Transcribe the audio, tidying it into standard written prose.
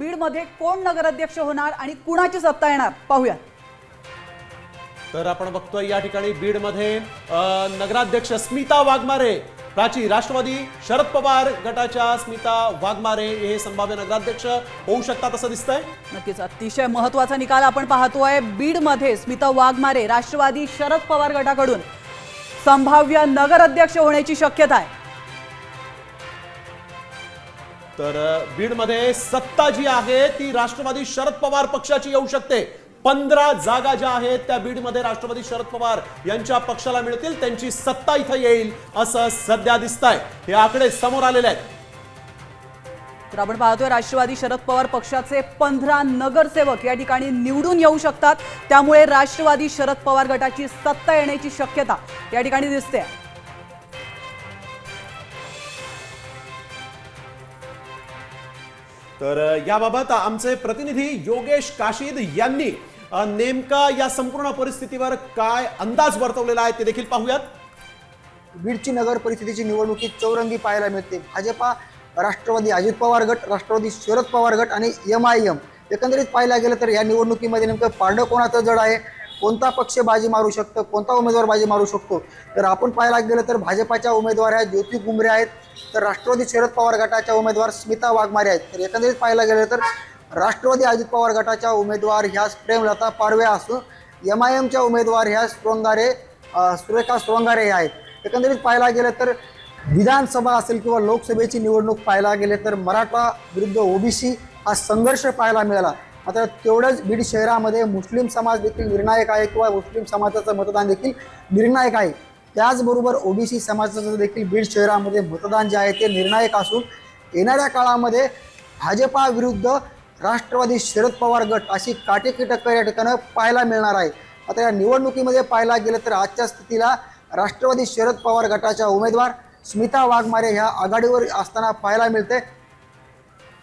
बीडमध्ये कोण नगराध्यक्ष होणार आणि कुणाची सत्ता येणार पाहूया। तर आपण बघतोय या ठिकाणी बीडमध्ये नगराध्यक्ष स्मिता वाघमारे, प्राची राष्ट्रवादी शरद पवार गटाच्या स्मिता वाघमारे हे संभाव्य नगराध्यक्ष होऊ शकतात असं दिसतंय। नक्कीच अतिशय महत्त्वाचा निकाल आपण पाहतोय। बीडमध्ये स्मिता वाघमारे राष्ट्रवादी शरद पवार गटाकडून संभाव्य नगराध्यक्ष होण्याची शक्यता आहे। तर बीडमध्ये सत्ता जी आहे ती राष्ट्रवादी शरद पवार पक्षाची येऊ शकते। 15 जागा ज्या आहेत त्या बीडमध्ये राष्ट्रवादी शरद पवार यांच्या पक्षाला मिळतील, त्यांची सत्ता इथं येईल असं सध्या दिसतंय। हे आकडे समोर आलेले आहेत। तर आपण पाहतोय राष्ट्रवादी शरद पवार पक्षाचे 15 नगरसेवक या ठिकाणी निवडून येऊ शकतात, त्यामुळे राष्ट्रवादी शरद पवार गटाची सत्ता येण्याची शक्यता या ठिकाणी दिसते। तर याबाबत आमचे प्रतिनिधी योगेश काशीद यांनी नेमका या संपूर्ण परिस्थितीवर काय अंदाज वर्तवलेला आहे ते देखील पाहूयात। बीडची नगर परिषदेची निवडणुकीत चौरंगी पाहायला मिळते। भाजपा, राष्ट्रवादी अजित पवार गट, राष्ट्रवादी शरद पवार गट आणि MIM एकंदरीत पाहायला गेलं तर या निवडणुकीमध्ये नेमकं पारडं कोणाचं जड आहे, कोणता पक्ष बाजी मारू शकतो, कोणता उमेदवार बाजी मारू शकतो, तर आपण पाहायला गेलं तर भाजपाच्या उमेदवार आहेत ज्योती कुंभरे आहेत, तर राष्ट्रवादी शरद पवार गटाच्या उमेदवार स्मिता वाघमारे आहेत। तर एकंदरीत पाहायला गेलं तर राष्ट्रवादी अजित पवार गटाच्या उमेदवार ह्या प्रेमलता पारवे असून MIMच्या उमेदवार ह्या सुरेखा श्रृंगारे आहेत। एकंदरीत पाहायला गेलं तर विधानसभा असेल किंवा लोकसभेची निवडणूक पाहायला गेले तर मराठा विरुद्ध OBC हा संघर्ष पाहायला मिळाला। मात्र तेवढंच बीड शहरामध्ये मुस्लिम समाज देखील निर्णायक आहे किंवा मुस्लिम समाजाचं मतदान देखील निर्णायक आहे। त्याचबरोबर OBC समाजाचं देखील बीड शहरामध्ये मतदान जे आहे ते निर्णायक असून येणाऱ्या काळामध्ये भाजपा विरुद्ध राष्ट्रवादी शरद पवार गट अशी काटेकी टक्कर या ठिकाणी पाहायला मिळणार आहे। आता या निवडणुकीमध्ये पाहायला गेलं तर आजच्या स्थितीला राष्ट्रवादी शरद पवार गटाच्या उमेदवार स्मिता वाघमारे ह्या आघाडीवर असताना पाहायला मिळते।